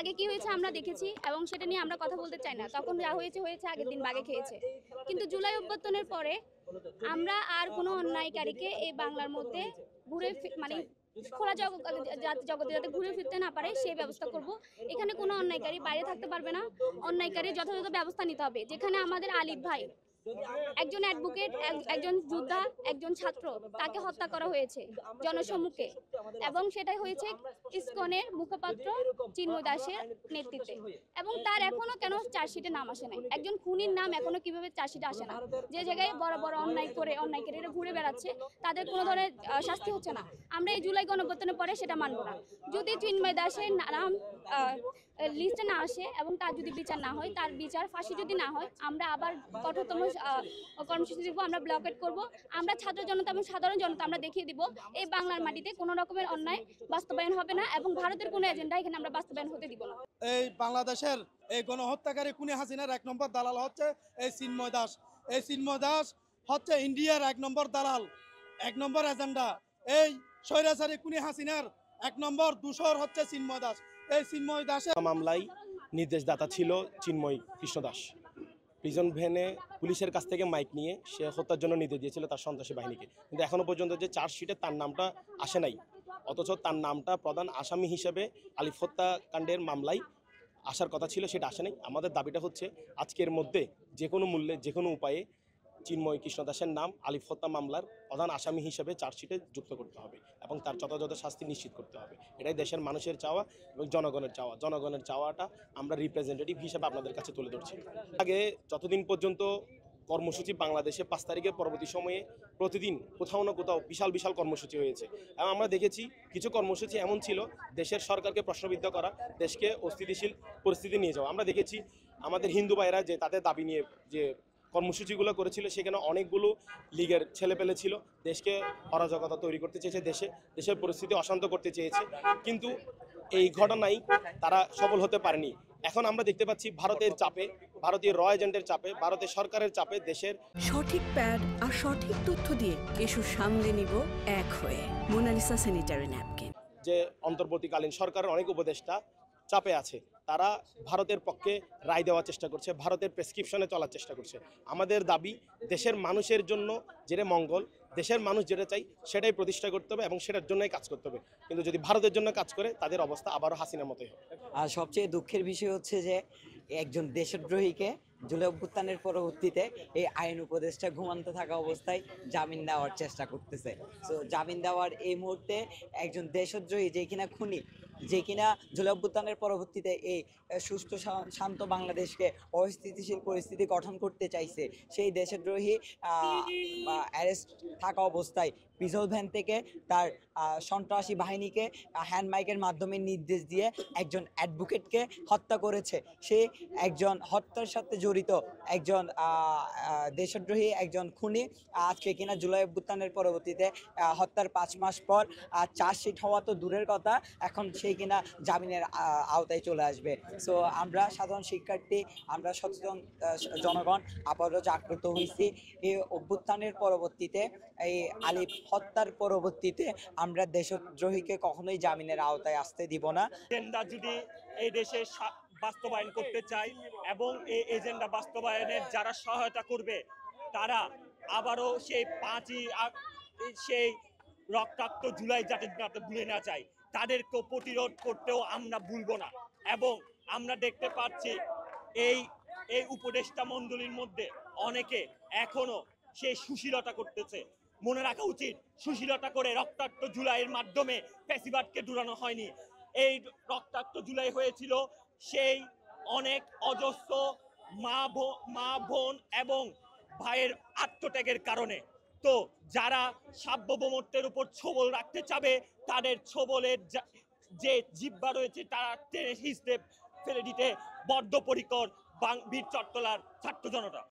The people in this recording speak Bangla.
আগে কি হয়েছে আমরা দেখেছি এবং সেটা নিয়ে আমরা কথা বলতে চাই না। তখন যা হয়েছে হয়েছে, আগের দিন বাগে খেয়েছে। কিন্তু জুলাই অভ্যুত্থানের পরে আমরা আর কোনো অন্যায়কারীকে এই বাংলার মধ্যে মানে খোলা জগতে যাতে ঘুরে ফিরতে না পারে সেই ব্যবস্থা করব। এখানে কোনো অন্যায়কারী বাইরে থাকতে পারবে না। অন্যায়কারী যথাযথ ব্যবস্থা নিতে হবে। যেখানে আমাদের আলিফ ভাই একজন অ্যাডভোকেট, একজন যোদ্ধা, একজন ছাত্র, তাকে হত্যা করা হয়েছে জনসম্মুখে, এবং সেটাই হয়েছে ইসকনের মুখপাত্র চিন্ময় দাসের নেতৃত্বে। এবং তার এখনো কেন চার্জশিটে নাম আসে নাই? একজন খুনির নাম এখনো কিভাবে চার্জশিটে আসে না? যে জায়গায় বড় বড় অন্যায় করে অন্যায়কারীরা ঘুরে বেড়াচ্ছে, তাদের কোনো ধরনের শাস্তি হচ্ছে না। আমরা এই জুলাই গণঅভ্যুত্থানের পরে সেটা মানব না। যদি চিন্ময় দাসের নাম লিস্টে না আসে এবং তার যদি বিচার না হয়, তার বিচার ফাঁসি যদি না হয়, আমরা আবার কঠোরতম কর্মসূচি দিব। আমরা ব্লকেট করব। আমরা ছাত্র জনতা এবং সাধারণ জনতা আমরা দেখিয়ে দিব এই বাংলার মাটিতে কোনো রকমের অন্যায় বাস্তবায়ন হবে না এবং ভারতের কোনো এজেন্ডা এখানে আমরা বাস্তবায়ন হতে দিব না। এই বাংলাদেশের এই গণহত্যাকারী খুনি হাসিনার 1 নম্বর দালাল হচ্ছে এই চিন্ময় দাস। এই চিন্ময় দাস হচ্ছে ইন্ডিয়ার 1 নম্বর দালাল, 1 নম্বর এজেন্ডা। এই স্বৈরাচারী খুনি হাসিনার 1 নম্বর দূষর হচ্ছে চিন্ময় দাস। এই চিন্ময় দাসের মামলায় নির্দেশদাতা ছিল চিন্ময় কৃষ্ণ দাস। প্রিজন ভ্যানে পুলিশের কাছ থেকে মাইক নিয়ে সে হত্যার জন্য নির্দেশ দিয়েছিল তার সন্ত্রাসী বাহিনীকে, কিন্তু এখনো পর্যন্ত যে চার্জশিটে তার নামটা আসে নাই, অথচ তার নামটা প্রধান আসামি হিসেবে আলিফ হত্যাকাণ্ডের মামলায় আসার কথা ছিল, সেটা আসে নাই। আমাদের দাবিটা হচ্ছে আজকের মধ্যে যে কোনো মূল্যে যে কোনো উপায়ে চিন্ময় কৃষ্ণ দাসের নাম আলিফ হত্যা মামলার প্রধান আসামি হিসেবে চার্জশিটে যুক্ত করতে হবে এবং তার যথাযথ শাস্তি নিশ্চিত করতে হবে। এটাই দেশের মানুষের চাওয়া এবং জনগণের চাওয়া। জনগণের চাওয়াটা আমরা রিপ্রেজেন্টেটিভ হিসেবে আপনাদের কাছে তুলে ধরছি। আগে যতদিন পর্যন্ত কর্মসূচি বাংলাদেশে 5 তারিখের পরবর্তী সময়ে প্রতিদিন কোথাও না কোথাও বিশাল বিশাল কর্মসূচি হয়েছে এবং আমরা দেখেছি কিছু কর্মসূচি এমন ছিল দেশের সরকারকে প্রশ্নবিদ্ধ করা, দেশকে অস্থিতিশীল পরিস্থিতি নিয়ে যাওয়া। আমরা দেখেছি আমাদের হিন্দু ভাইরা যে তাদের দাবি নিয়ে যে কর্মসূচিগুলো করেছিল, সেখানে অনেকগুলো লীগের ছেলেপেলে ছিল, দেশকে অরাজকতা তৈরি করতে চেয়েছে, দেশের পরিস্থিতি অশান্ত করতে চেয়েছে, কিন্তু এই ঘটনায় তারা সফল হতে পারেনি। এখন আমরা দেখতে পাচ্ছি ভারতের চাপে, ভারতীয় র এজেন্টের চাপে, ভারতের সরকারের চাপে দেশের সঠিক প্যাড আর সঠিক তথ্য দিয়ে ইস্যু সামলে নিব এক হয়ে। Monalisa sanitary napkin. যে অন্তর্বর্তীকালীন সরকারের অনেক উপদেষ্টা চাপে আছে, তারা ভারতের পক্ষে রায় দেওয়ার চেষ্টা করছে, ভারতের প্রেসক্রিপশনে চলার চেষ্টা করছে। আমাদের দাবি দেশের মানুষের জন্য যেটা মঙ্গল, দেশের মানুষ যেটা চাই সেটাই প্রতিষ্ঠা করতে হবে এবং সেটার জন্যই কাজ করতে হবে। কিন্তু যদি ভারতের জন্য কাজ করে তাদের অবস্থা আবারও হাসিনার মতোই হবে। আর সবচেয়ে দুঃখের বিষয় হচ্ছে যে একজন দেশদ্রোহীকে জুলাই অভ্যুত্থানের পরবর্তীতে এই আইন উপদেষ্টা ঘুমান্ত থাকা অবস্থায় জামিন দেওয়ার চেষ্টা করতেছে। সো জামিন দেওয়ার এই মুহূর্তে একজন দেশদ্রোহী যে কিনা খুনি, যে কিনা জুলাই অভ্যুত্থানের পরবর্তীতে এই সুস্থ শান্ত বাংলাদেশকে অস্থিতিশীল পরিস্থিতি গঠন করতে চাইছে, সেই দেশদ্রোহী অ্যারেস্ট থাকা অবস্থায় পিজল ভ্যান থেকে তার সন্ত্রাসী বাহিনীকে হ্যান্ড মাইকের মাধ্যমে নির্দেশ দিয়ে একজন অ্যাডভোকেটকে হত্যা করেছে। সে একজন হত্যার সাথে জড়িত একজন দেশদ্রোহী, একজন খুনি। আজকে কিনা জুলাই অভ্যুত্থানের পরবর্তীতে হত্যার 5 মাস পর চার্জশিট হওয়া তো দূরের কথা, এখন সেই কিনা জামিনের আওতায় চলে আসবে। সো আমরা সাধারণ শিক্ষার্থী, আমরা সচেতন জনগণ আবারও জাগ্রত হয়েছি। এই অভ্যুত্থানের পরবর্তীতে, এই আলিফ হত্যার পরবর্তীতে আমরা দেশদ্রোহীকে কখনোই জামিনের আওতায় আসতে দিব না। এজেন্ডা যদি এই দেশে বাস্তবায়ন করতে চাই এবং এই এজেন্ডা বাস্তবায়নের যারা সহায়তা করবে, তারা আবারও সেই রক্তাক্ত জুলাই যাতে ভুলে না যায়, তাদেরকে প্রতিরোধ করতেও আমরা ভুলবো না। এবং আমরা দেখতে পাচ্ছি এই উপদেষ্টা মণ্ডলীর মধ্যে অনেকে এখনো সেই সুশীলতা করতেছে। মনে রাখা উচিত, সুশীলতা করে রক্তাক্ত জুলাইয়ের মাধ্যমে ফ্যাসিবাদকে দূরানো হয়নি। এই রক্তাক্ত জুলাই হয়েছিল সেই অনেক অজস্র মা বোন এবং ভাইয়ের আত্মত্যাগের কারণে। তো যারা সার্বভৌমত্বের উপর ছোবল রাখতে চাবে, তাদের ছোবলের যে জিহ্বা রয়েছে তারা টেনে হিসেবে ফেলে দিতে বদ্ধপরিকর বীর চট্টলার ছাত্র জনতা।